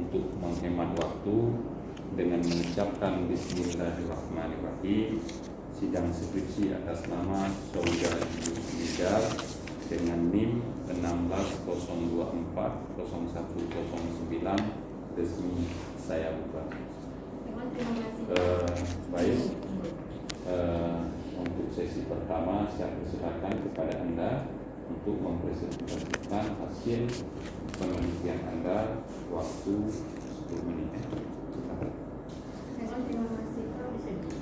untuk menghemat waktu dengan mengucapkan Bismillahirrahmanirrahim, sidang skripsi atas nama Saudara Nidar dengan NIM 16.024.0109 resmi saya buka. Baik, untuk sesi pertama saya persilakan kepada Anda untuk mempresentasikan hasil penelitian Anda, waktu 10 menit. Terima kasih.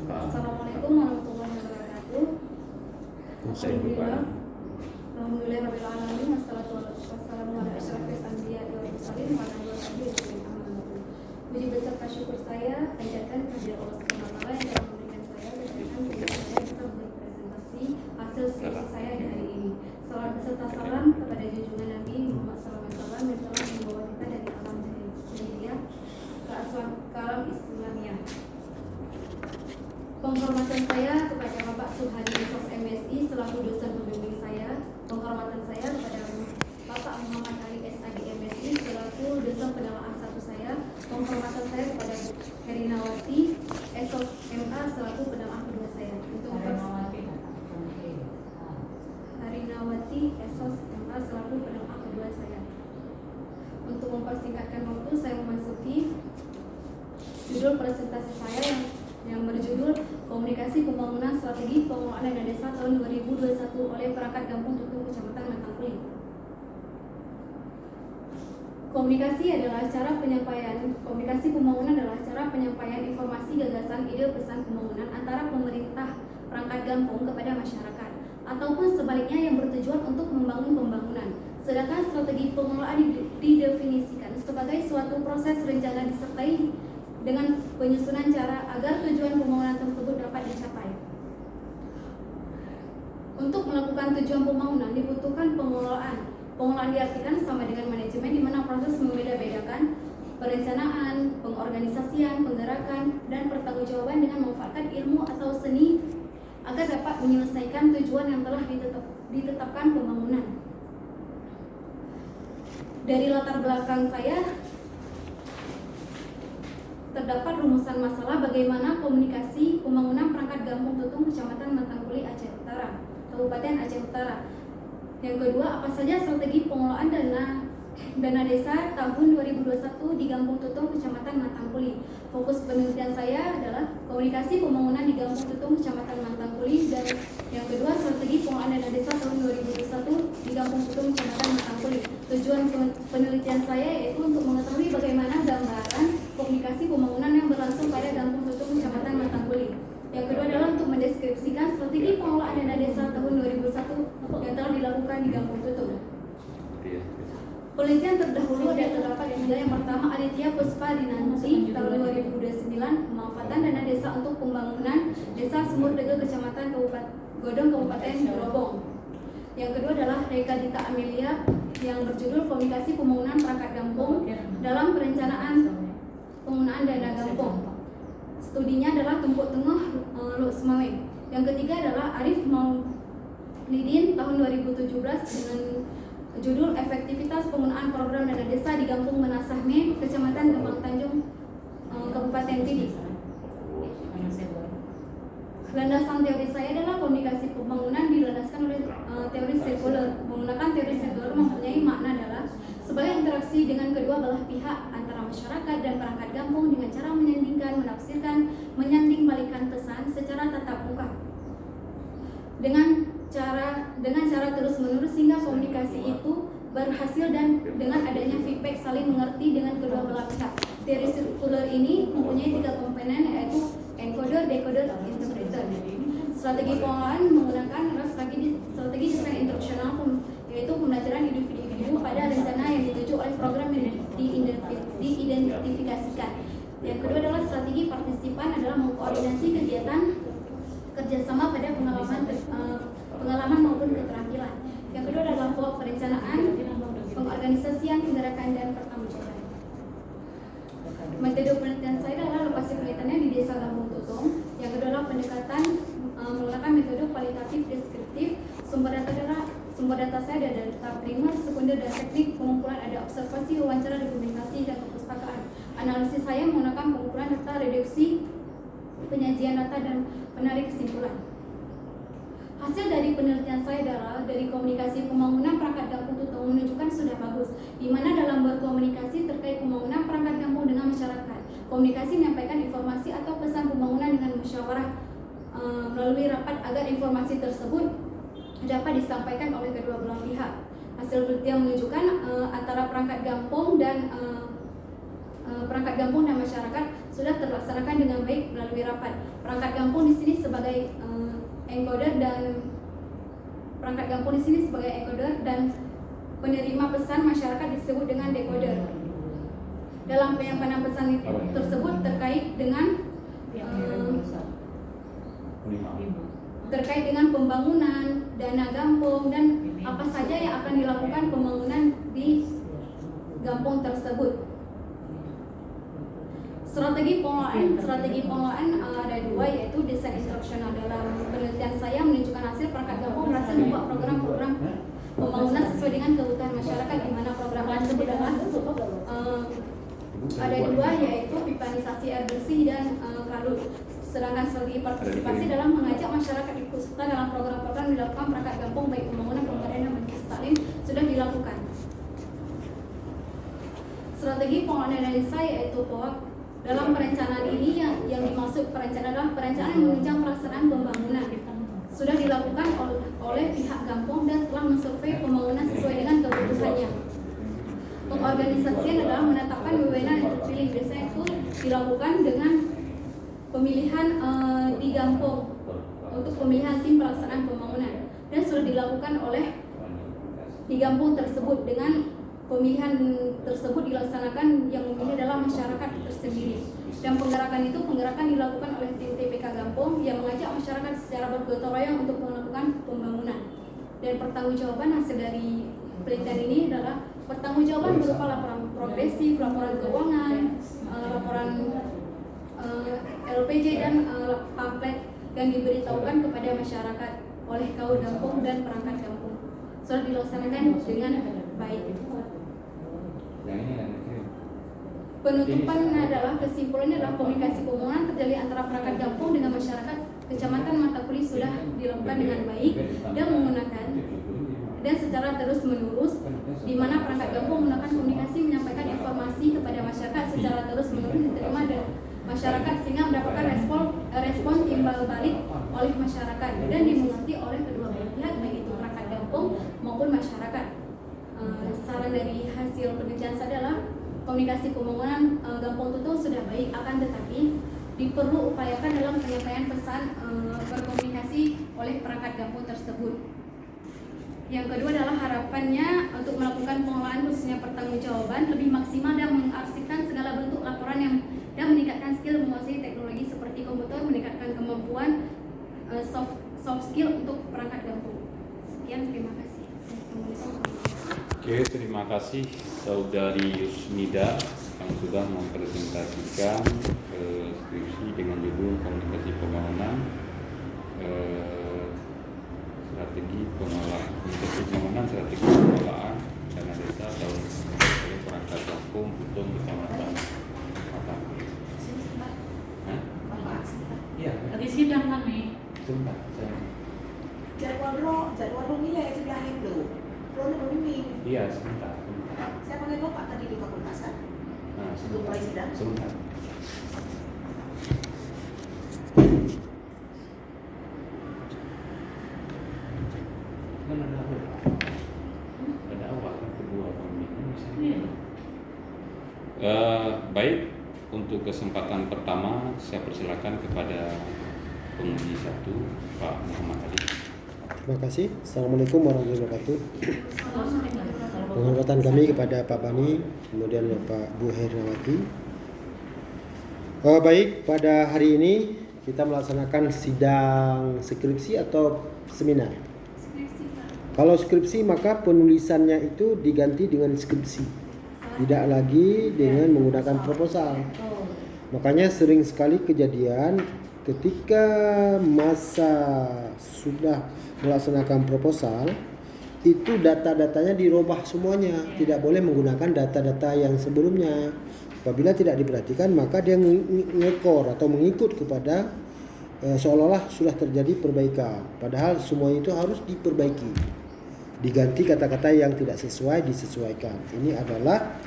Assalamualaikum warahmatullahi wabarakatuh. Alhamdulillah rabbil alamin, wassalatu wassalamu ala asyrafil anbiya'i wal mursalin wa ala alihi wa sahbihi. Puji beserta syukur saya panjatkan kepada Allah Subhanahu wa taala yang telah memberikan saya kesempatan sehingga saya bisa berpresentasi hasil skripsi saya di hari ini. Salam beserta salam kepada junjungan Nabi Muhammad SAW yang telah membawa kita dari alam jahiliyah ke alam Islamiyah. Penghormatan saya kepada Bapak Suhadi Sos MSI selaku dosen pembimbing saya. Penghormatan saya kepada Bapak Muhammad Ali SAG MSI selaku dosen penelaah 1 saya. Penghormatan saya kepada Herinawati Esos MA selaku penelaah kedua saya. Harinawati Esos MA selaku penelaah kedua saya. Untuk mempersingkatkan waktu, saya memasuki judul presentasi saya yang berjudul Komunikasi Pembangunan Strategi Pengelolaan Dana Desa tahun 2021 oleh Perangkat Kampung Tutung Kecamatan Matangkuli. Komunikasi pembangunan adalah cara penyampaian informasi, gagasan, ide, pesan pembangunan antara pemerintah perangkat kampung kepada masyarakat, ataupun sebaliknya yang bertujuan untuk membangun pembangunan. Sedangkan strategi pengelolaan didefinisikan sebagai suatu proses rencana disertai dengan penyusunan cara agar tujuan pembangunan tersebut dapat dicapai. Untuk melakukan tujuan pembangunan dibutuhkan pengelolaan. Pengelolaan diartikan sama dengan manajemen, di mana proses membeda-bedakan perencanaan, pengorganisasian, penggerakan, dan pertanggungjawaban dengan memanfaatkan ilmu atau seni agar dapat menyelesaikan tujuan yang telah ditetapkan pembangunan. Dari latar belakang saya, terdapat rumusan masalah bagaimana komunikasi pembangunan perangkat kampung Tutung Kecamatan Matangkuli Aceh Utara, Kabupaten Aceh Utara. Yang kedua, apa saja strategi pengelolaan dana desa tahun 2021 di Kampung Tutung Kecamatan Matangkuli. Fokus penelitian saya adalah komunikasi pembangunan di Kampung Tutung Kecamatan Matangkuli, dan yang kedua strategi pengelolaan dana desa tahun 2021 di Kampung Tutung Kecamatan Matangkuli. Tujuan penelitian saya yaitu untuk mengetahui bagaimana gambaran komunikasi pembangunan yang berlangsung pada Kampung Tutung Kecamatan Matangkuli. Yang kedua adalah untuk mendeskripsikan strategi pengelolaan dana desa tahun 2021 yang telah dilakukan di Kampung Tutung. Penelitian terdahulu terdapat yang pertama Aditya Puspa Dinanti tahun 2029, pemanfaatan dana desa untuk pembangunan desa Sumurdege Kecamatan Godong Kabupaten Jerobong. Yang kedua adalah Reka Dita Amelia yang berjudul Komunikasi Pembangunan Perangkat Kampung dalam Perencanaan Penggunaan Dana Kampung. Studinya adalah Tumpuk Tengah Luxmawe. Yang ketiga adalah Arif Maulidin tahun 2017 dengan judul Efektivitas Penggunaan Program Dana Desa di Kampung Menasahme, Kecamatan Kembang Tanjung, Kabupaten Pidi. Landasan teori saya adalah komunikasi pembangunan dilandaskan oleh teori sirkuler. Menggunakan teori sirkuler mempunyai makna adalah sebagai interaksi dengan kedua belah pihak antara masyarakat dan perangkat kampung dengan cara menyandingkan, menafsirkan, menyanding-balikan pesan secara tatap muka. Dengan cara terus-menerus sehingga komunikasi itu berhasil dan dengan adanya feedback saling mengerti dengan kedua belah pihak. Teori sirkuler ini mempunyai 3 komponen, yaitu encoder, decoder, interpreter. Strategi pengelolaan menggunakan strategi desain instruksional, yaitu pembelajaran individu pada rencana yang dituju oleh program yang diidentifikasikan. Yang kedua adalah strategi partisipan, adalah mengkoordinasi kegiatan kerjasama pada pengalaman maupun keterampilan. Yang kedua adalah perencanaan, pengorganisasian, penggerakan, dan pertanggungjawaban. Metode penelitian saya adalah lokasi penelitiannya di Desa Kampung Tutung. Yang kedua adalah pendekatan menggunakan metode kualitatif deskriptif. Sumber data saya ada data primer, sekunder, dan teknik pengumpulan, ada observasi, wawancara, dokumentasi, dan perpustakaan. analisis saya menggunakan pengumpulan data, reduksi, penyajian data, dan menarik kesimpulan. Hasil dari penelitian saya adalah dari komunikasi pembangunan perangkat kampung Tutong menunjukkan sudah bagus, di mana dalam berkomunikasi terkait pembangunan perangkat kampung dengan masyarakat, komunikasi menyampaikan informasi atau pesan pembangunan dengan musyawarah melalui rapat agar informasi tersebut dapat disampaikan oleh kedua belah pihak. Hasil penelitian menunjukkan antara perangkat kampung dan masyarakat sudah terlaksanakan dengan baik melalui rapat. Perangkat kampung di sini sebagai encoder dan penerima pesan masyarakat disebut dengan decoder. Dalam penyampaian pesan tersebut terkait dengan pembangunan, dana kampung, dan apa saja yang akan dilakukan pembangunan di kampung tersebut. Strategi pengelolaan ada dua, yaitu desain instruksional. Dalam penelitian saya menunjukkan hasil perangkat kampung berhasil membuat program-program pembangunan sesuai dengan kebutuhan masyarakat, di mana program tersebut adalah ada dua, yaitu pipanisasi air bersih dan kalut. Sedangkan strategi partisipasi dalam mengajak masyarakat ikut serta dalam program-program dilakukan perangkat kampung, baik pembangunan, pemberdayaan, dan pendidikan taklim sudah dilakukan. Strategi pengelolaan dari saya yaitu bahwa dalam perencanaan ini yang dimaksud perencanaan adalah perencanaan yang menunjang pelaksanaan pembangunan. Sudah dilakukan oleh pihak kampung dan telah mensurvei pembangunan sesuai dengan kebutuhannya. Pengorganisasian adalah menetapkan wewenang yang terpilih. Biasanya itu dilakukan dengan pemilihan di kampung untuk pemilihan tim pelaksanaan pembangunan, dan sudah dilakukan oleh di kampung tersebut. Dengan pemilihan tersebut dilaksanakan yang memilih adalah masyarakat tersendiri, dan penggerakan dilakukan oleh tim TPK kampung yang mengajak masyarakat secara bergotong royong untuk melakukan pembangunan. Dan pertanggungjawaban hasil dari penelitian ini adalah pertanggungjawaban berupa laporan progresif, laporan keuangan, laporan LPJ, dan pamflet yang diberitahukan kepada masyarakat oleh kaum kampung dan perangkat kampung sudah dilaksanakan dengan baik. Penutupan adalah kesimpulannya adalah komunikasi pembangunan terjadi antara perangkat kampung dengan masyarakat kecamatan Matakuli sudah dilakukan dengan baik dan menggunakan dan secara terus menerus, di mana perangkat kampung menggunakan komunikasi menyampaikan informasi kepada masyarakat secara terus menerus diterima dan masyarakat, sehingga mendapatkan respon timbal balik oleh masyarakat dan dimengerti oleh kedua belah pihak, baik itu perangkat kampung maupun masyarakat. Saran dari hasil penelitian saya adalah komunikasi pembangunan Kampung Tutong sudah baik, akan tetapi diperlu upayakan dalam penyampaian pesan berkomunikasi oleh perangkat kampung tersebut. Yang kedua adalah harapannya untuk melakukan pengelolaan khususnya pertanggungjawaban lebih maksimal dan mengarsipkan segala bentuk laporan dan meningkatkan skill menguasai teknologi seperti komputer, meningkatkan kemampuan soft skill untuk perangkat kampung. Sekian, terima kasih. Oke, terima kasih Saudari Yusnida yang sudah mempresentasikan skripsi dengan judul Komunikasi Pembangunan, strategi pengelolaan dana desa tahun oleh perangkat kampung Tutong Kecamatan Matakuli. Iya. Lagi sidang kami. Sebentar. Jadwal nilai sebelah itu. Belum pemimpin. Iya, sebentar. Saya panggil Bapak tadi di fakultas kan? Nah, Untuk mulai sidang. Sebentar. Kan ada awal kan kedua pemimpin. Baik, untuk kesempatan pertama saya persilakan kepada penguji satu, Pak Muhammad Ali. Terima kasih. Assalamualaikum warahmatullahi wabarakatuh. Penghormatan kami kepada Pak Bani, kemudian Bapak Bu Hernawati. Baik, pada hari ini kita melaksanakan sidang skripsi atau seminar. Kalau skripsi maka penulisannya itu diganti dengan skripsi, tidak lagi dengan menggunakan proposal. Makanya sering sekali kejadian ketika masa sudah melaksanakan proposal, itu data-datanya dirubah semuanya, tidak boleh menggunakan data-data yang sebelumnya. Apabila tidak diperhatikan maka dia ngekor atau mengikut kepada seolah-olah sudah terjadi perbaikan. Padahal semua itu harus diperbaiki. Diganti kata-kata yang tidak sesuai disesuaikan. Ini adalah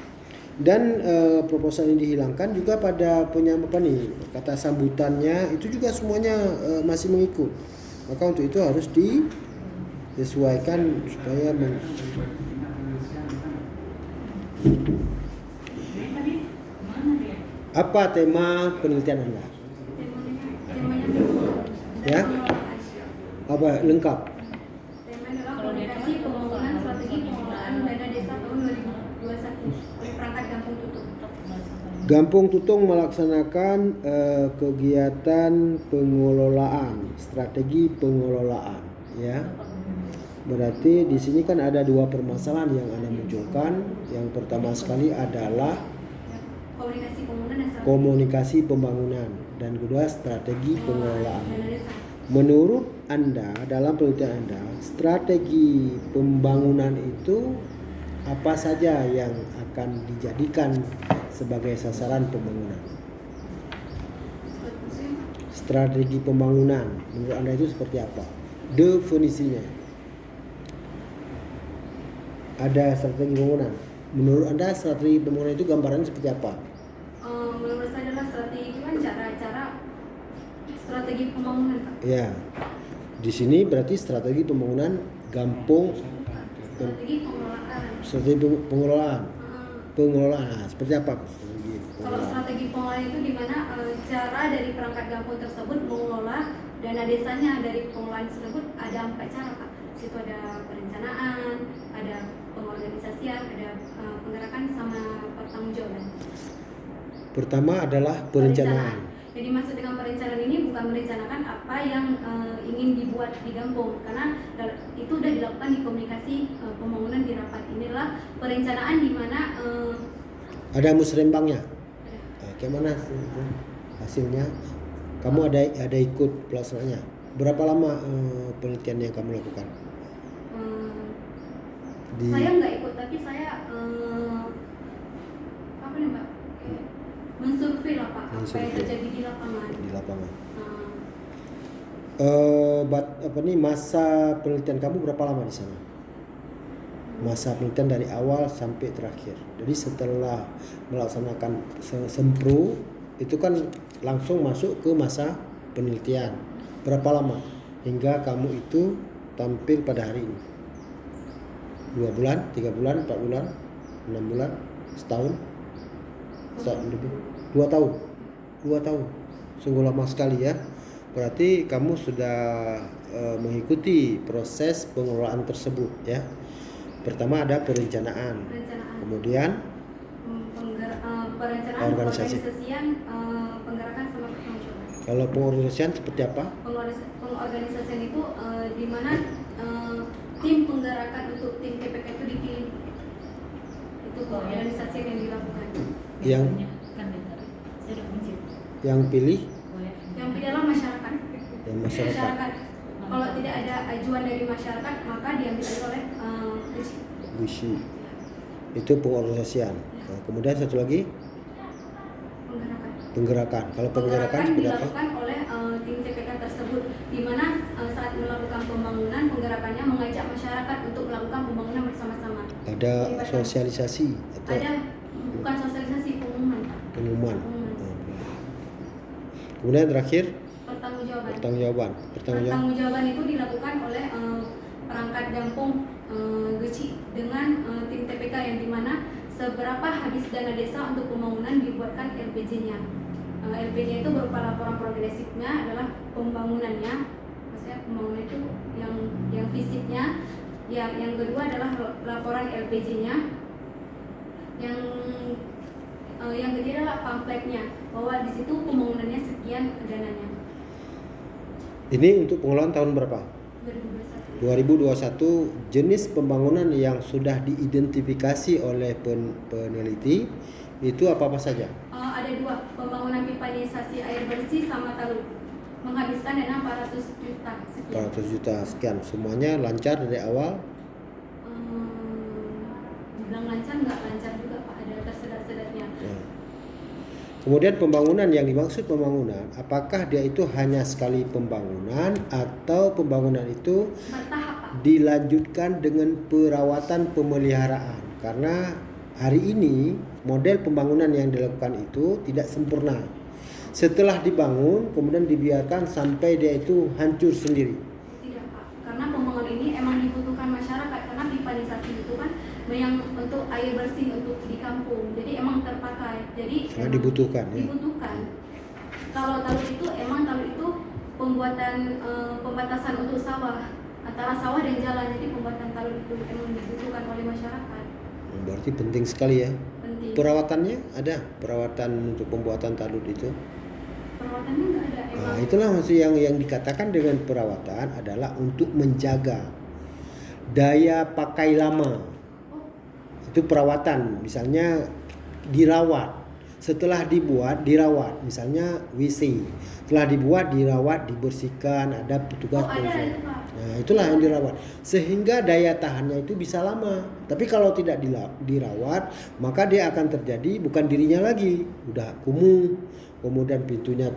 dan proposal ini dihilangkan juga pada kata sambutannya itu juga semuanya masih mengikut. Maka untuk itu harus disesuaikan supaya apa tema penelitian Anda? Ya? Apa lengkap? Tema adalah komunikasi pembangunan strategi pengelolaan dana desa tahun 2021 oleh perangkat Gampung Tutung. Gampung Tutung melaksanakan kegiatan pengelolaan, strategi pengelolaan, ya. Berarti di sini kan ada dua permasalahan yang Anda munculkan. Yang pertama sekali adalah komunikasi pembangunan dan kedua strategi pengelolaan. Menurut Anda, dalam penelitian Anda, strategi pembangunan itu apa saja yang akan dijadikan sebagai sasaran pembangunan? Strategi pembangunan menurut Anda itu seperti apa? Definisinya. Ada strategi pembangunan. Menurut Anda strategi pembangunan itu gambarannya seperti apa? Menurut saya adalah strategi itu kan cara-cara strategi pembangunan, Pak. Ya. Di sini berarti strategi pembangunan Gampung, Strategi pengelolaan. strategi pengelolaan. Pengelolaan. Nah, seperti apa? Kalau strategi pengelolaan itu di mana cara dari perangkat Gampung tersebut mengelola dana desanya. Dari pengelolaan tersebut ada 4 cara, Pak. Di situ ada perencanaan, ada pengorganisasian, ada penggerakan sama pertanggungjawaban. Pertama adalah perencanaan. Jadi maksud dengan perencanaan ini bukan merencanakan apa yang ingin dibuat di Gampung, karena itu sudah dilakukan di komunikasi pembangunan di rapat. Inilah perencanaan di mana ada musrembangnya. Kayak mana hasilnya? Kamu ada ikut pelaksanaannya? Berapa lama penelitian yang kamu lakukan? Saya nggak ikut, tapi saya apa nih, Mbak? Mensurvei lah, Pak, apa yang terjadi di lapangan. Di lapangan. Masa penelitian kamu berapa lama di sana? Masa penelitian dari awal sampai terakhir. Jadi setelah melaksanakan sempro itu kan langsung masuk ke masa penelitian. Berapa lama hingga kamu itu tampil pada hari ini? 2 bulan, 3 bulan, 4 bulan, 6 bulan, setahun? Setahun lebih. 2 tahun. 2 tahun. Sungguh lama sekali ya. Berarti kamu sudah mengikuti proses pengelolaan tersebut ya. Pertama ada perencanaan. Kemudian perencanaan, pengorganisasian, penggerakan sama pertanggungjawaban. Kalau pengorganisasian seperti apa? Pengorganisasian itu di mana tim penggerakan untuk tim TPK itu dipilih. Itu pengorganisasi yang dilakukan. Yang pilih? Yang pilih adalah masyarakat. Yang masyarakat. Kalau tidak ada ajuan dari masyarakat, maka diambil oleh Wisi. Itu pengorganisasian. Nah, kemudian satu lagi? Penggerakan. Kalau penggerakan dilakukan oleh tim TPK tersebut, di mana saat melakukan pembangunan, penggerakannya mengajak masyarakat untuk melakukan pembangunan bersama-sama. Ada sosialisasi atau? Ada, bukan sosialisasi, pengumuman. Pengumuman. Kemudian terakhir? Pertanggungjawaban. Pertanggungjawaban itu dilakukan oleh perangkat Gampung Geci dengan tim TPK yang dimana seberapa habis dana desa untuk pembangunan dibuatkan LPJ-nya. LPJ itu berupa laporan progresifnya adalah pembangunannya, maksudnya pembangunan itu yang fisiknya. Yang kedua adalah laporan LPJ-nya. Yang ketiga adalah pamfletnya, bahwa di situ pembangunannya sekian dananya. Ini untuk pengelolaan tahun berapa? 2021. Jenis pembangunan yang sudah diidentifikasi oleh peneliti itu apa saja? Ada 2, pembangunan pipanisasi air bersih sama taluk, menghabiskan dana 400 juta sekian. 400 juta sekian. Semuanya lancar dari awal? Bilang lancar, nggak lancar juga, Pak, ada tersedat-sedatnya. Ya. Kemudian pembangunan yang dimaksud pembangunan, apakah dia itu hanya sekali pembangunan atau pembangunan itu Bertahap, Pak. dilanjutkan dengan perawatan pemeliharaan? Karena hari ini model pembangunan yang dilakukan itu tidak sempurna. Setelah dibangun kemudian dibiarkan sampai dia itu hancur sendiri. Tidak, Pak. Karena pembangunan ini emang dibutuhkan masyarakat karena pipanisasi itu kan yang untuk air bersih untuk di kampung. Jadi emang terpakai. Jadi Sangat emang dibutuhkan, ya. Dibutuhkan. Kalau talud itu pembuatan pembatasan untuk sawah antara sawah dan jalan. Jadi pembuatan talud itu emang dibutuhkan oleh masyarakat. Berarti penting sekali ya. Penting. Perawatannya ada, perawatan untuk pembuatan talud itu. Perawatannya nggak ada. Nah, itulah maksud yang dikatakan dengan perawatan adalah untuk menjaga daya pakai lama. Itu perawatan, misalnya dirawat. Setelah dibuat dirawat, misalnya WC. Setelah dibuat dirawat, dibersihkan, ada petugas. Ada itu, Pak. Nah, itulah yang dirawat. Sehingga daya tahannya itu bisa lama. Tapi kalau tidak dirawat, maka dia akan terjadi bukan dirinya lagi, udah kumuh, kemudian pintunya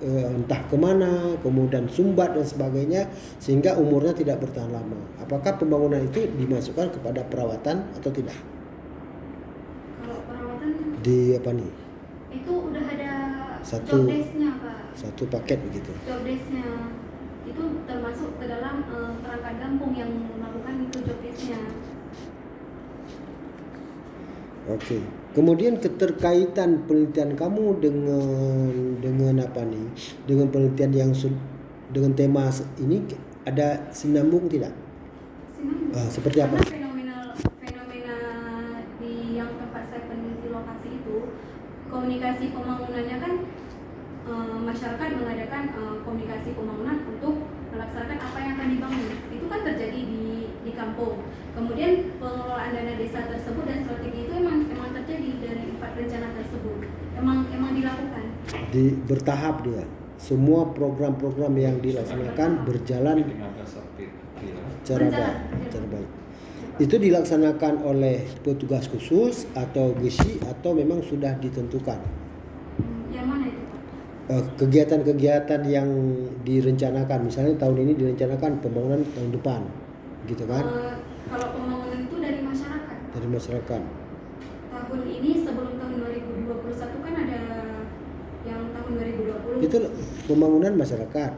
entah kemana, kemudian sumbat dan sebagainya, sehingga umurnya tidak bertahan lama. Apakah pembangunan itu dimasukkan kepada perawatan atau tidak? Kalau perawatan Di apa nih? itu udah ada Satu- job desk-nya, Pak. Satu paket begitu. Job desk-nya itu termasuk ke dalam perangkat kampung yang melakukan itu job desk-nya. Oke. Kemudian keterkaitan penelitian kamu dengan apa nih? Dengan penelitian yang dengan tema ini ada sinambung tidak? Sinambung. Seperti apa? Karena fenomena di yang tempat saya peneliti lokasi itu komunikasi pembangunannya kan masyarakat mengadakan komunikasi pembangunan untuk melaksanakan apa yang akan dibangun. Itu kan terjadi di kampung. Kemudian pengelolaan dana desa tersebut dan strategi itu emang terjadi dari 4 rencana tersebut. Emang dilakukan. Bertahap dia. Semua program-program yang dilaksanakan berjalan cara baik. Itu dilaksanakan oleh petugas khusus atau GESI atau memang sudah ditentukan? Yang mana itu, Pak? Kegiatan-kegiatan yang direncanakan, misalnya tahun ini direncanakan pembangunan tahun depan, gitu kan? Kalau pembangunan itu dari masyarakat. Dari masyarakat. Tahun ini sebelum tahun 2021 kan ada yang tahun 2020. Itu pembangunan masyarakat.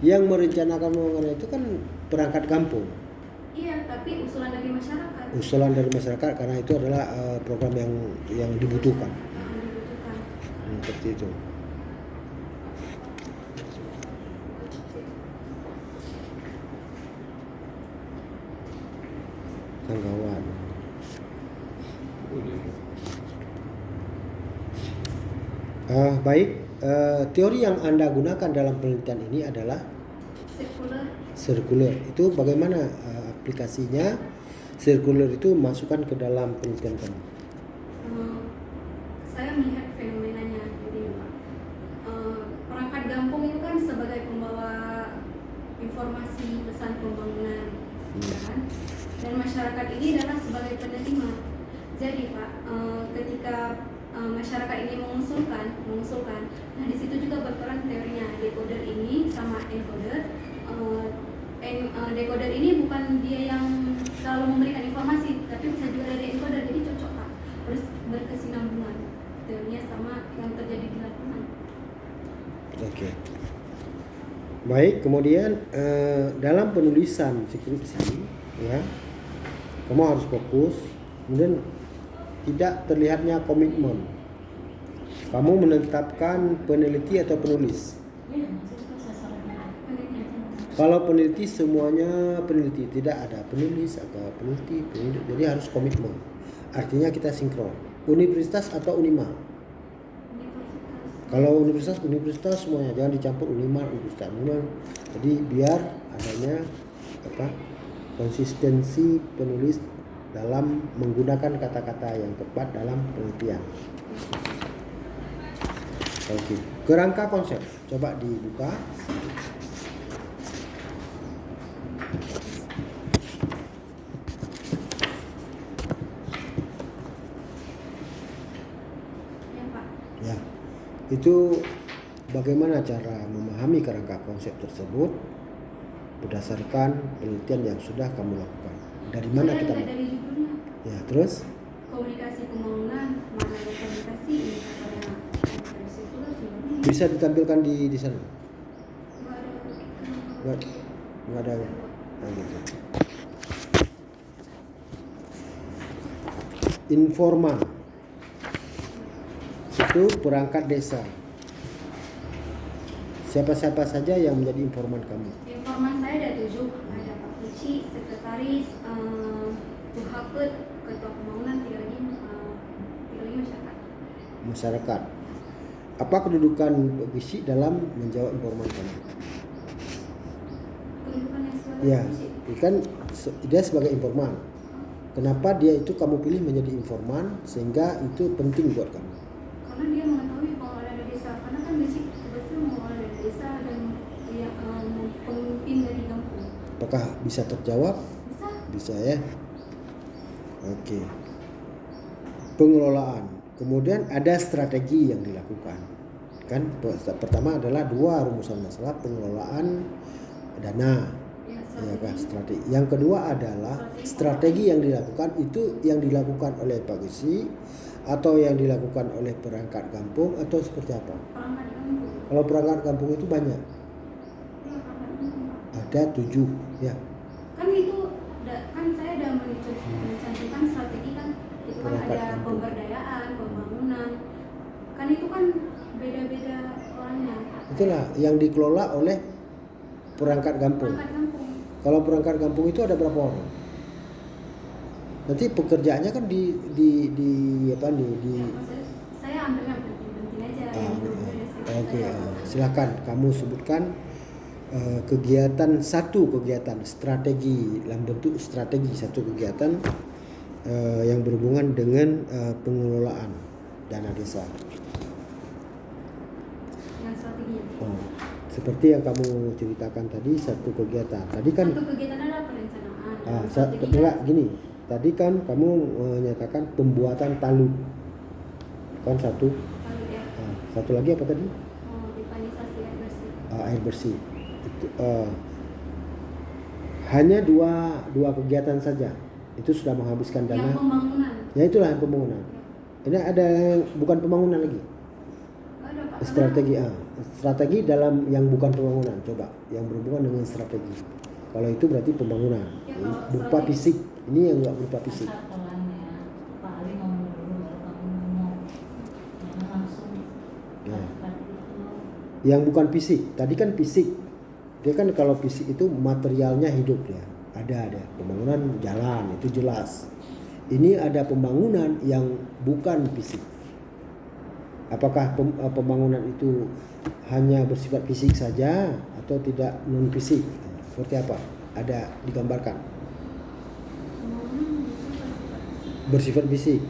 Yang merencanakan pembangunan itu kan perangkat kampung. Iya, tapi usulan dari masyarakat. Usulan dari masyarakat karena itu adalah program yang dibutuhkan. Dibutuhkan. Seperti itu. Tanggawan. Baik, teori yang Anda gunakan dalam penelitian ini adalah sirkuler. Itu bagaimana aplikasinya? Sirkuler itu masukkan ke dalam penelitian kamu. Saya melihat fenomenanya begini, Pak. Perangkat kampung itu kan sebagai pembawa informasi pesan pembangunan, kan? Dan masyarakat ini adalah sebagai penerima. Jadi, Pak, ketika masyarakat ini mengusulkan, nah di situ juga berperan teorinya decoder ini sama encoder. Decoder ini bukan dia yang selalu memberikan informasi, tapi bisa juga dari encoder, jadi cocok, Pak. Harus berkesinambungan teorinya sama yang terjadi di lapangan. Oke. Baik, kemudian dalam penulisan skripsi, ya, kamu harus fokus. Kemudian tidak terlihatnya komitmen. Kamu menetapkan peneliti atau penulis. Kalau peneliti semuanya peneliti, tidak ada penulis atau peneliti. Jadi harus komitmen. Artinya kita sinkron. Universitas atau Unima. Kalau universitas semuanya, jangan dicampur Unima, universitas. Jadi biar adanya konsistensi penulis dalam menggunakan kata-kata yang tepat dalam penelitian. Oke. Kerangka konsep, coba dibuka. Ya, Pak. Ya. Itu bagaimana cara memahami kerangka konsep tersebut berdasarkan penelitian yang sudah kamu lakukan. Dari mana Saya kita? lihat dari judulnya, Ya, terus komunikasi pembangunan, makna dari komunikasi, indikatornya dari sirkular, sebenarnya bisa ditampilkan di sana. nggak Nggak ada. Nah, gitu. Informan itu perangkat desa. Siapa-siapa saja yang menjadi informan kamu? Informan saya ada 7, ada Pak Puci, sekretaris, Tuhaket, ketua pembangunan, 3 lagi masyarakat. Masyarakat. Apa kedudukan Puci dalam menjawab informan kamu? Kedudukan yang suara Ya, Puci. kan dia sebagai informan. Kenapa dia itu kamu pilih menjadi informan sehingga itu penting buat kamu? Karena dia mengetahui pengelola dana desa, karena kan Puci betul mengelola dana desa dan dia pemimpin dari kampung. Apakah bisa terjawab? Bisa? Bisa ya. Oke. Pengelolaan. Kemudian ada strategi yang dilakukan. Kan pertama adalah 2 rumusan masalah pengelolaan dana. Ya, Ya kan, strategi. Yang kedua adalah strategi yang dilakukan itu yang dilakukan oleh Pak Gusi atau yang dilakukan oleh perangkat kampung atau seperti apa? perangkat kampung. Kalau perangkat kampung itu banyak. Ya, perangkat kampung, Pak. Ada 7 ya. Kan itu kan saya udah mencantumkan strategi kan, itu kan Perangkat ada kampung. pemberdayaan, pembangunan, kan itu kan beda-beda orangnya. Itulah yang dikelola oleh perangkat kampung. Perangkat kampung. Kalau perangkat kampung itu ada berapa orang? Nanti pekerjaannya kan di apa nih di Ya, saya ambil yang penting-penting aja. Yang berbeda saya. Oke, silakan kamu sebutkan kegiatan strategi dalam bentuk strategi satu kegiatan yang berhubungan dengan pengelolaan dana desa. Yang strategi. Oh, seperti yang kamu ceritakan tadi satu kegiatan. Tadi kan Satu kegiatan ada perencanaan. Enggak Strategi gini. Tadi kan kamu menyatakan pembuatan talud. Kan satu. lalu ya, Satu lagi apa tadi? pipanisasi air bersih. Air bersih. Itu, hanya dua kegiatan saja. Itu sudah menghabiskan dana. Yang pembangunan. Ya itulah yang pembangunan. Ini ada yang bukan pembangunan lagi. Nggak ada, Pak. Strategi dalam yang bukan pembangunan. Coba yang berhubungan dengan strategi. Kalau itu berarti pembangunan. Ya, Ini kalau berupa strategi. fisik. Ini yang enggak berupa fisik. Pak Ali ngomong dulu baru kamu ngomong. Jangan langsung Ya. katakan itu. Yang bukan fisik. Tadi kan fisik. Dia kan kalau fisik itu materialnya hidup ya. Ada pembangunan jalan itu jelas. Ini ada pembangunan yang bukan fisik. Apakah pembangunan itu hanya bersifat fisik saja atau tidak non fisik? Seperti apa? Ada digambarkan. Pembangunan itu Bersifat fisik.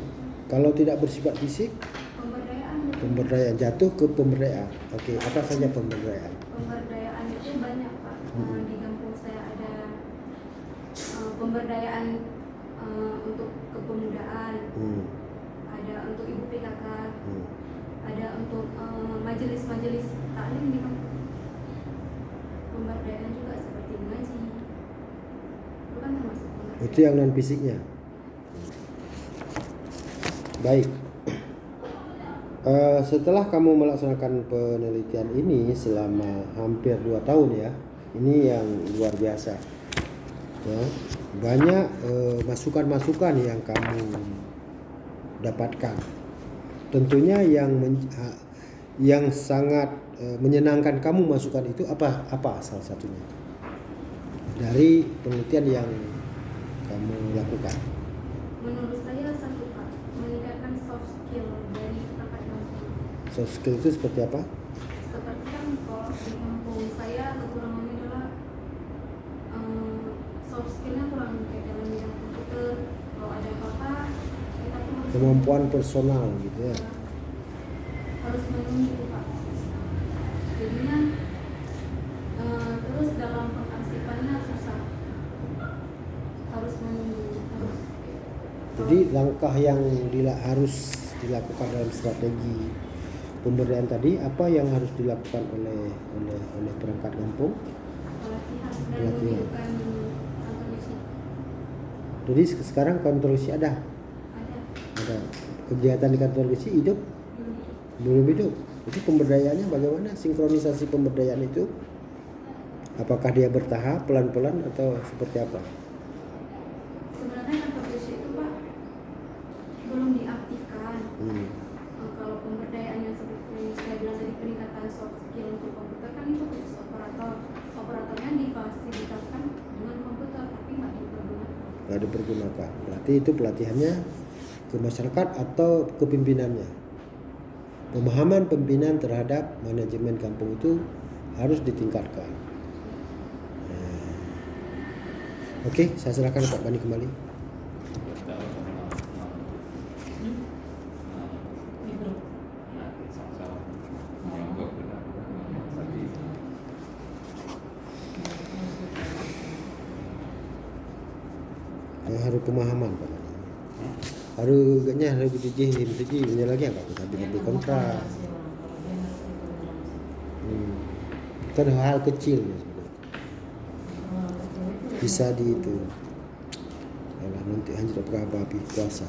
Kalau tidak bersifat fisik, pemberdayaan. pemberdayaan jatuh ke pemberdayaan. Oke, apa saja pemberdayaan? Pemberdayaan itu banyak, Pak. Di kampung saya ada pemberdayaan untuk kepemudaan, ada untuk ibu PKK, ada untuk majelis-majelis taklim di kampung. Pemberdayaan juga seperti mengaji. Itu kan termasuk pemberdayaan. Itu yang non fisiknya. Baik. Setelah kamu melaksanakan penelitian ini selama hampir 2 tahun ya, ini yang luar biasa. Ya, banyak masukan-masukan yang kamu dapatkan. Tentunya yang sangat menyenangkan kamu masukan itu apa salah satunya dari penelitian yang kamu lakukan? Menurut saya satu, Pak, meningkatkan soft skill dari perangkat kampung. Soft skill itu seperti apa? Seperti kan kalau di kampung saya kekurangannya adalah soft skillnya kurang kayak dalam bidang komputer. Kalau ada apa-apa kita tuh harus Kemampuan personal gitu ya. harus menunggu, Pak. Jadinya terus dalam pengarsipannya susah, harus menunggu terus. Jadi langkah yang harus dilakukan dalam strategi pemberdayaan tadi, apa yang harus dilakukan oleh perangkat kampung? pelatihan dan Pelatihan. menunjukkan kantor isi. Jadi sekarang kantor isi ada kegiatan di kantor isi hidup, belum hidup. Itu pemberdayaannya bagaimana? Sinkronisasi pemberdayaan itu, apakah dia bertahap, pelan-pelan atau seperti apa? Sebenarnya kantor isi itu Pak belum diaktifkan. Kalau pemberdayaannya seperti saya bilang tadi, peningkatan soft skill untuk komputer kan itu khusus operatornya difasilitaskan dengan komputer tapi nggak Dipergunakan. Berarti itu pelatihannya ke masyarakat atau kepimpinannya. Pemahaman pimpinan terhadap manajemen kampung itu harus ditingkatkan. Oke, saya serahkan Pak Bani kembali. Di grup. Harus pemahaman Pak Bani. Harus dijihim ini lagi apa? Tapi lebih kontrak. Itu ada hal kecil sebenarnya. Bisa di itu. Alah, nanti hanya berapa api kuasa.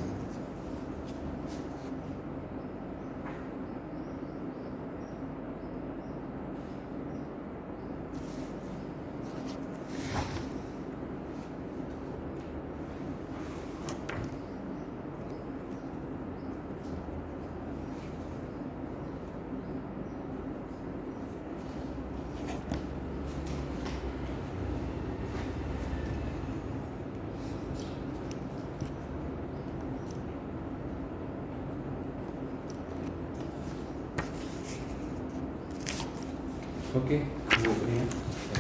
Oke, Bu Nia,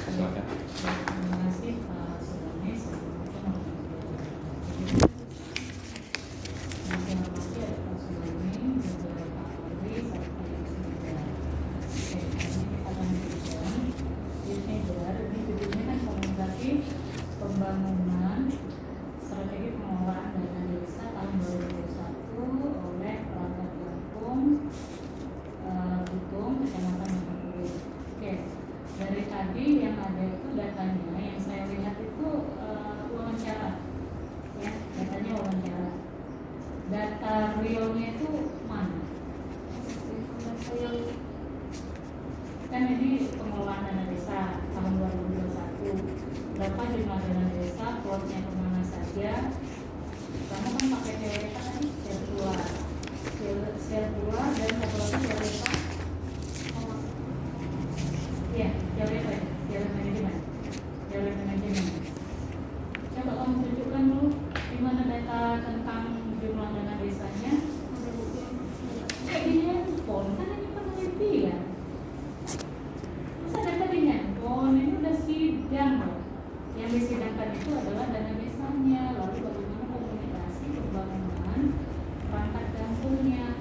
silakan. Terima kasih Pak Sulami. Masih hormati ada Pak Sulami, juga Pak Ari, serta yang sudah. Oke, ini kita lanjutkan. Ini judulnya kan komunikasi pembangunan strategi pengelolaan dana desa tahun 2021 oleh perangkat kampung Butung, Kecamatan Mangkukurit. Oke, dari tadi yang ada itu datanya, yang saya lihat itu wawancara, ya, datanya wawancara. Data realnya itu mana? Kan ini pengelolaan dana desa tahun 2021. Berapa jumlah dana desa, plotnya kemana saja? Kamu kan pakai CWK tadi, share keluar dan satu lagi CWK. Iya, jalan manajemen. Coba kamu tunjukkan dulu di mana data tentang jumlah dana desanya. Kayak di handphone, kan ini penelitian. Masa data di handphone, ini udah sidang loh. Yang disidangkan itu adalah dana desanya, lalu bagaimana komunikasi pembangunan perangkat kampungnya.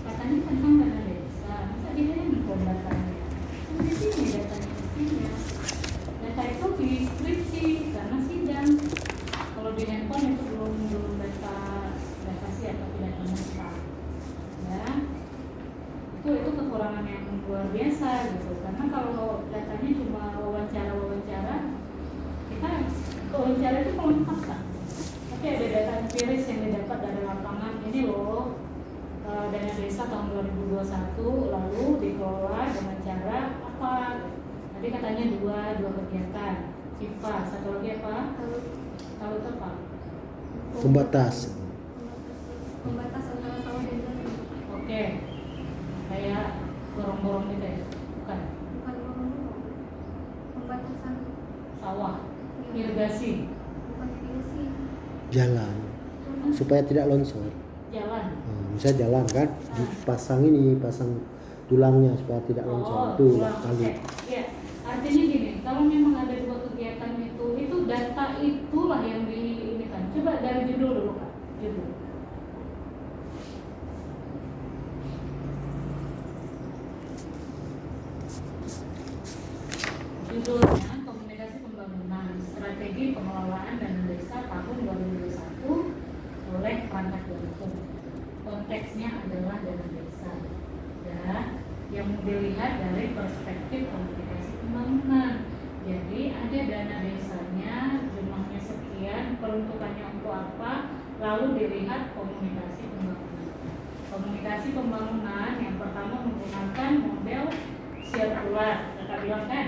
Katanya tentang dana desa, masa di handphone datanya? Di sini datanya mestinya. Data itu di skripsi karena sidang. Kalau di handphone itu belum data sih atau tidak menetap. Ya, itu kekurangan yang luar biasa gitu. Karena kalau datanya cuma wawancara, kita wawancara itu pelengkap kan. Tapi ada data empiris yang didapat dari lapangan. Ini loh dana desa tahun 2021 lalu dikelola dengan cara apa? Tadi katanya dua kegiatan. IPA, satu lagi apa? Tahu itu apa? Pembatas antara sawah dan gambut. Oke. Kayak gorong-gorong gitu ya? Bukan. Bukan gorong-gorong. Pembatasan Sawah. Irigasi. bukan irigasi. jalan supaya tidak longsor. Jalan. Misalnya jalan kan, pasang tulangnya supaya tidak longsor. Itu tulang. kali. Oke. Ya. Artinya gini, kalau memang ada dua kegiatan itu data itulah yang diinikan. Coba dari judul dulu Kak. Judulnya Komunikasi Pembangunan Strategi Pengelolaan Dana Desa tahun 2021 oleh perangkat kampung. Konteksnya adalah dana desa dan yang dilihat dari perspektif komunikasi pembangunan. Jadi ada dana desanya, jumlahnya sekian, peruntukannya untuk apa, lalu dilihat komunikasi pembangunan. Komunikasi pembangunan yang pertama menggunakan model sirkular, kakak bilang kan?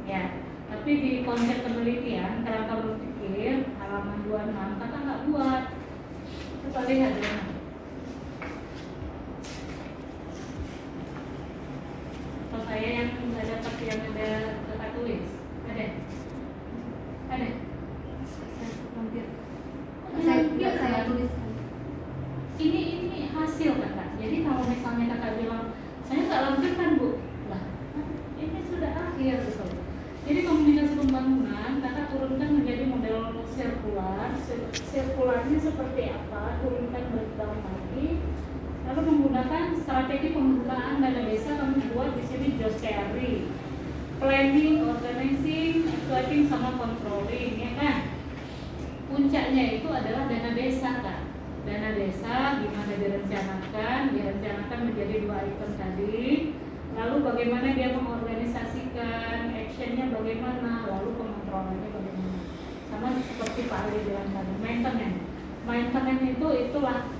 Ya. Tapi di konsep penelitian kerangka berpikir halaman 26 kakak nggak buat. Coba lihat ya. Atau saya yang nggak dapat yang ada kakak tulis, ada? Ada? Hampir. Saya Saya tuliskan. ini hasil kakak. Jadi kalau misalnya kakak bilang saya nggak lampirkan bu, lah ini sudah akhir gitu. Jadi komunikasi pembangunan kakak turunkan menjadi model sirkular. Sirkularnya seperti apa? Turunkan breakdown lagi. Lalu menggunakan strategi penggunaan dana desa, kami buat di sini Josh Carey. Planning, organizing, exploiting, sama controlling, ya kan? Puncaknya itu adalah dana desa kan. Dana desa gimana direncanakan menjadi 2 item tadi. Lalu bagaimana dia mengorganisasikan, actionnya bagaimana, lalu pengontrolannya bagaimana. Sama seperti Pak Ali bilang tadi, maintenance itulah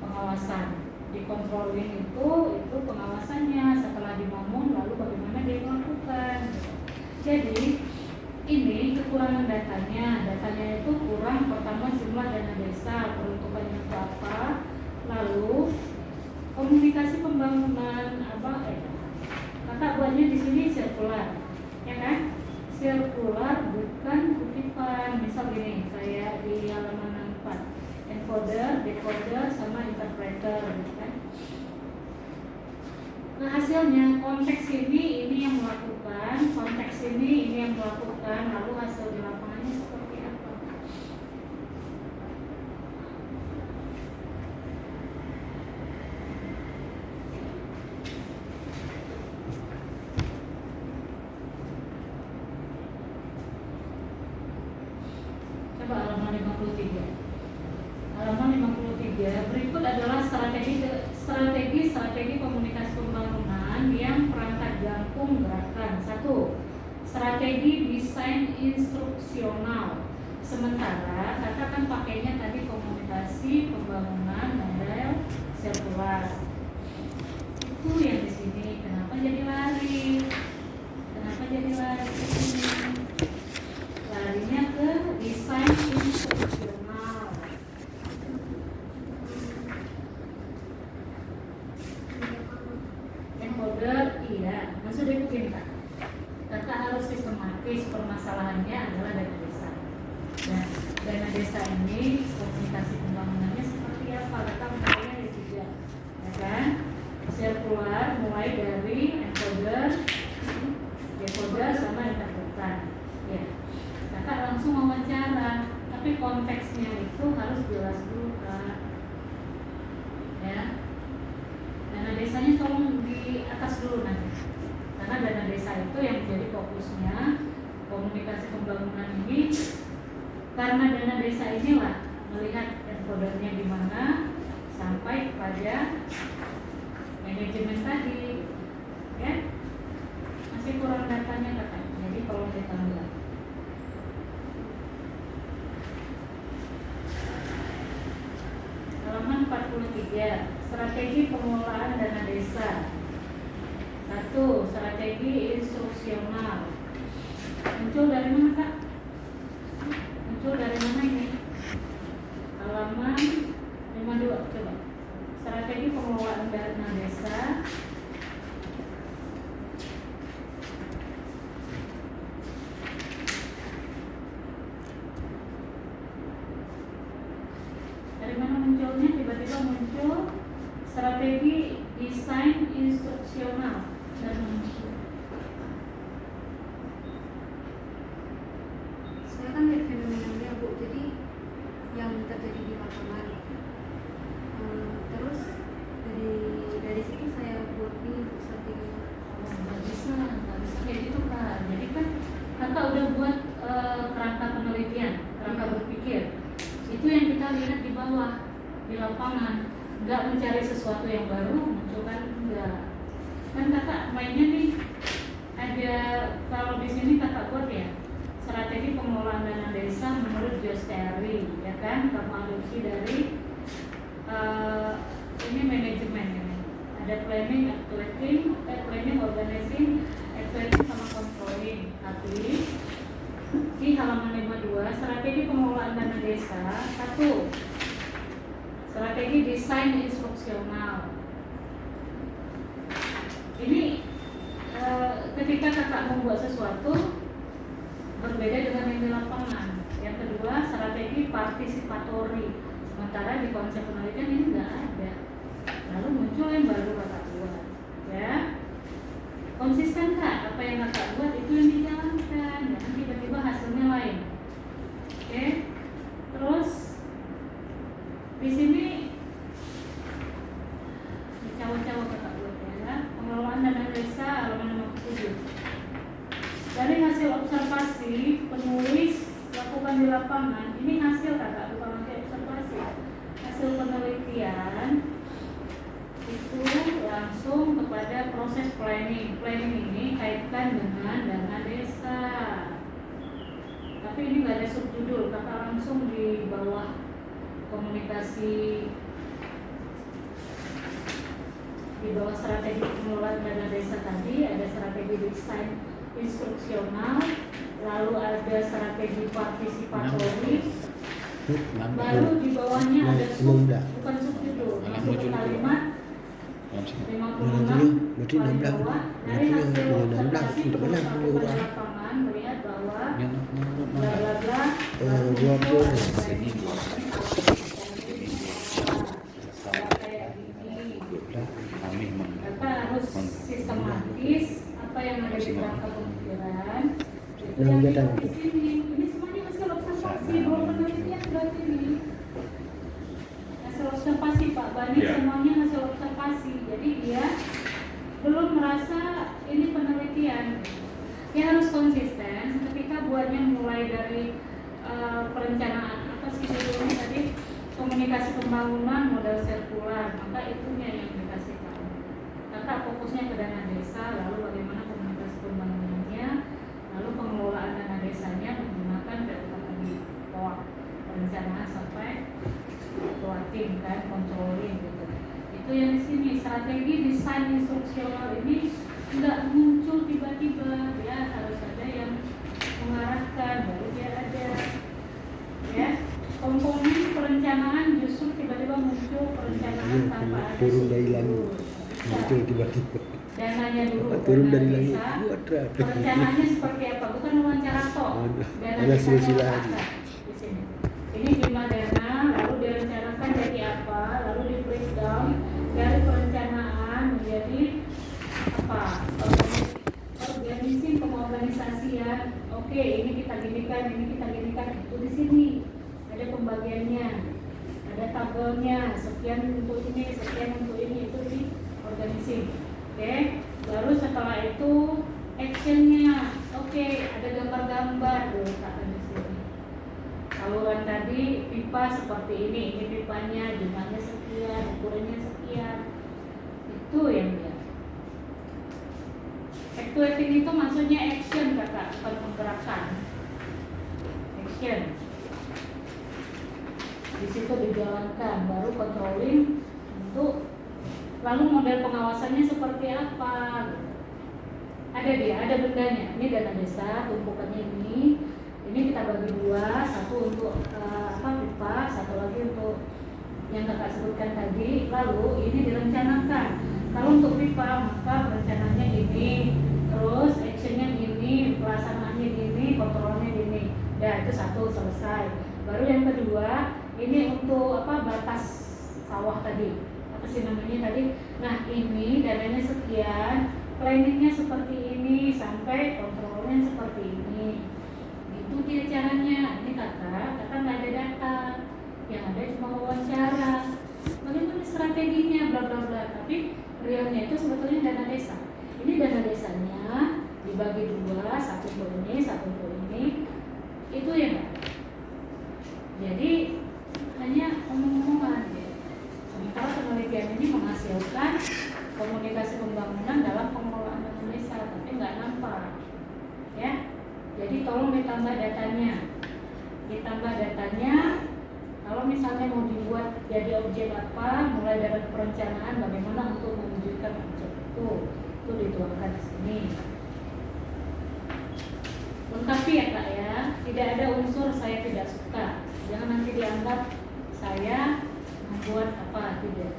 pengawasan. Di controlling itu pengawasannya, setelah dibangun lalu bagaimana dia melakukan. Jadi ini kekurangan datanya itu kurang. Pertama jumlah dana desa, peruntukannya itu apa, lalu komunikasi pembangunan kakak buatnya di sini sirkular, ya kan? Sirkular bukan kutipan. Misal gini, saya di halaman 4, encoder, decoder, sama interpreter, gitu kan? Nah hasilnya konteks ini yang melakukan, konteks ini yang melakukan, lalu hasil di lapangannya seperti apa? Coba halaman 53. Halaman 53 berikut adalah strategi komunikasi pembangunan yang perangkat gabung gerakan. 1. Strategi desain instruksional. Sementara kakak kan pakainya tadi komunikasi pembangunan model sirkular. Itu yang di sini. Kenapa jadi lari? Larinya ke desain instruksional. Encoder, iya. Maksudnya begini Kak. Kakak harus sistematis, permasalahannya adalah dana desa. Nah, dana desa ini komunikasi pembangunannya seperti apa? Kakak mulainya di 3, ya kan? Sirkular mulai dari encoder, decoder, sama interpreter. Ya, kakak langsung wawancara, tapi konteksnya itu harus jelas dulu Kak. Ya, dana desanya tolong di atas dulu nanti, karena dana desa itu yang menjadi fokusnya komunikasi pembangunan ini. Karena dana desa inilah melihat encodernya di mana sampai pada manajemen tadi, ya. Masih kurang datanya kakak, jadi tolong ditambah. Halaman 43, strategi pengelolaan dana desa. 1. Strategi instruksional. Muncul dari mana Kak? Muncul dari mana ini? Halaman 52, coba. Strategi pengelolaan dana desa. Dari mana munculnya? Tiba-tiba muncul strategi desain instruksional dan muncul. Saya kan lihat fenomenanya Bu, jadi yang terjadi di lapangan. Terus dari situ saya buat ini strategi. Nggak bisa kayak gitu Kak. Jadi kan kakak udah buat kerangka penelitian, kerangka berpikir. Itu yang kita lihat di bawah, di lapangan. Nggak mencari sesuatu yang baru, munculkan enggak. Kan kakak mainnya nih ada, kalau di sini kakak buat ya strategi pengelolaan dana desa menurut Josteri, ya kan, kamu adopsi dari ini manajemen ini. Ada planning, planning, organizing, actuating sama controlling. Tapi di halaman 52 strategi pengelolaan dana desa 1. Strategi desain instruksional. Ini ketika kakak membuat sesuatu berbeda dengan yang di lapangan. Yang kedua, strategi partisipatori. Sementara di konsep penelitian ini nggak ada. Lalu muncul yang baru kakak buat, ya. Konsisten kak, apa yang kakak buat itu yang dijalankan, jangan tiba-tiba hasilnya lain. Oke. Terus di sini cawa-cawa kakak buat ya. Pengelolaan dana desa halaman 57. Dari hasil observasi penulis lakukan di lapangan, ini hasil kakak, bukan hasil observasi. Hasil penelitian itu langsung kepada proses planning. Planning ini kaitkan dengan dana desa. Tapi ini nggak ada subjudul, kakak langsung di bawah komunikasi, di bawah strategi pengelolaan dana desa tadi ada strategi desain instruksional, lalu ada strategi partisipatori, baru di bawahnya ada bukan subjudul, masuk ke kalimat 56 berarti paling 16. bawah. Dari hasil observasi penulis lakukan di lapangan melihat bahwa bla bla bla 20. Apa harus sistematis, apa yang ada di kerangka pemikiran itu yang dibuat di sini. Ini semuanya hasil observasi, belum penelitian berarti ini hasil observasi Pak Bani, semuanya hasil observasi. Jadi dia belum merasa ini penelitian. Dia harus konsisten ketika buatnya mulai dari perencanaan, apa sih judulnya tadi, komunikasi pembangunan modal sirkular, maka itunya yang dikasih tahu. Kakak fokusnya ke dana desa, lalu bagaimana komunikasi pembangunannya, lalu pengelolaan dana desanya menggunakan data tadi, perencanaan sampai plotting kan, controlling gitu. Itu yang di sini strategi desain instruksional ini nggak muncul tiba-tiba, ya harus ada yang mengarahkan, baru dia ada, ya. Komponen perencanaan justru tiba-tiba muncul perencanaan tanpa ada turun dari langit, struktur. muncul tiba-tiba. Dananya dulu, turun dana dari langit. desa, perencanaannya seperti apa? Bukan wawancara tok. Dana Ada desanya silsilah apa? Di sini. Ini jumlah dana, lalu direncanakan jadi apa? Lalu di breakdown dari perencanaan menjadi apa? Organisasi pengorganisasian. Oke, ini kita ginikan, itu di sini. Ada pembagiannya, ada tabelnya, sekian untuk ini, sekian untuk ini, itu di organisasi. Oke, lalu setelah itu actionnya, oke, ada gambar-gambar diletakkan di sini. Saluran tadi pipa seperti ini pipanya, jumlahnya sekian, ukurannya sekian, itu yang dia. Actuating itu maksudnya action kakak, bukan penggerakan. Action. Di situ dijalankan, baru controlling untuk lalu model pengawasannya seperti apa. Ada dia, ada bendanya. Ini dana desa, tumpukannya ini kita bagi dua, satu untuk pipa, satu lagi untuk yang kakak sebutkan tadi. Lalu ini direncanakan. Kalau untuk pipa maka perencanaannya ini, terus actionnya ini, pelaksanaannya ini, kontrolnya ini. Dan itu satu selesai. Baru yang kedua ini untuk batas sawah tadi, apa sih namanya tadi. Nah ini dananya sekian, planningnya seperti ini, sampai kontrolnya seperti ini. Itu dia caranya. Ini kakak nggak ada data, yang ada cuma wawancara. Bagaimana strateginya, bla bla bla. Tapi realnya itu sebetulnya dana desa. Ini dana desanya dibagi dua, satu untuk ini, satu untuk ini. Itu ya Mbak. Jadi hanya omong-omongan ya. Sementara penelitian ini menghasilkan komunikasi pembangunan dalam pengelolaan ditambah datanya. Kalau misalnya mau dibuat jadi objek apa, mulai dari perencanaan bagaimana untuk mewujudkan objek itu dituangkan di sini. Lengkapi ya Kak ya, tidak ada unsur saya tidak suka. Jangan nanti dianggap saya membuat apa, tidak.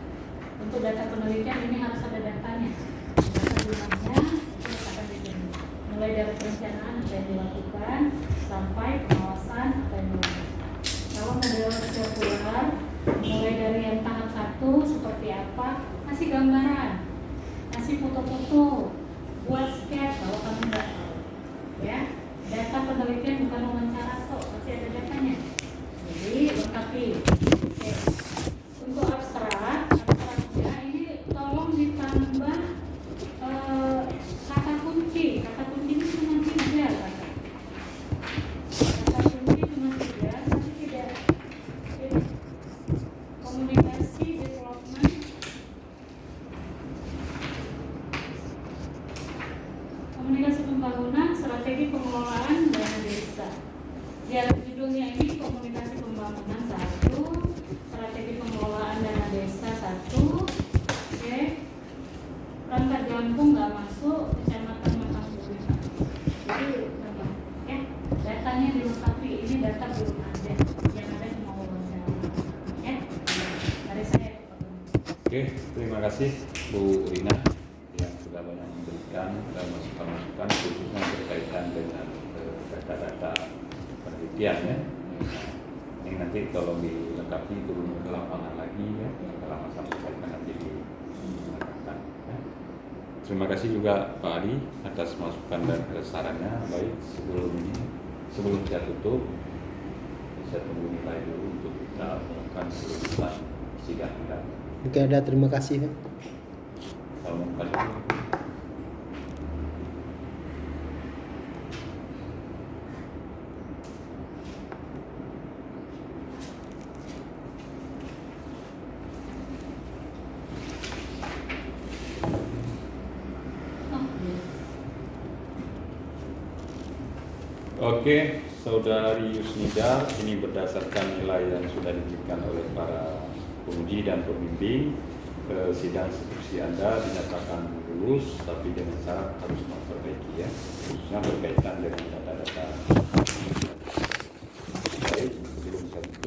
Untuk data penelitian ini harus ada datanya. Data jumlahnya itu akan dijamin. Mulai dari perencanaan apa yang dilakukan sampai pengawasan apa yang dilakukan. Kalau model sirkular, mulai dari yang tahap 1 seperti apa, kasih gambaran, kasih foto-foto, buat sketch kalau kamu nggak tahu. Ya, data penelitian bukan wawancara kok, pasti ada datanya. Jadi lengkapi. Oke. Untuk abstraknya ini tolong ditambah kata kunci. Kata kunci ini cuma 3 kata. Kata kunci cuma 3, tapi tidak komunikasi, development, komunikasi pembangunan, strategi pengelolaan dana desa. Ya, judulnya ini komunikasi pembangunan 1, strategi pengelolaan dana desa 1. Oke. Perangkat Lampung nggak masuk, kecamatan Makassar. Jadi ya, datanya dilengkapi. Ini data belum ada, yang ada cuma wawancara. Ya, dari saya. Oke, terima kasih Bu Rina yang sudah banyak memberikan masukan-masukan khususnya berkaitan dengan data-data penelitian ya. Ini nanti tolong dilengkapi turun ke lapangan lagi ya, kalau masalah berkaitan nanti dilengkapkan. Ya. Terima kasih juga Pak Ali atas masukan dan sarannya. Baik, sebelum kita tutup, saya tunggu nilai dulu untuk kita melakukan keputusan sidang kita. Mungkin ada terima kasih Pak. Kalau mau kasih. Oke, Saudari Yusnida, ini berdasarkan nilai yang sudah diberikan oleh para penguji dan pembimbing. Sidang skripsi Anda dinyatakan lulus, tapi dengan syarat harus memperbaiki ya, khususnya berkaitan dengan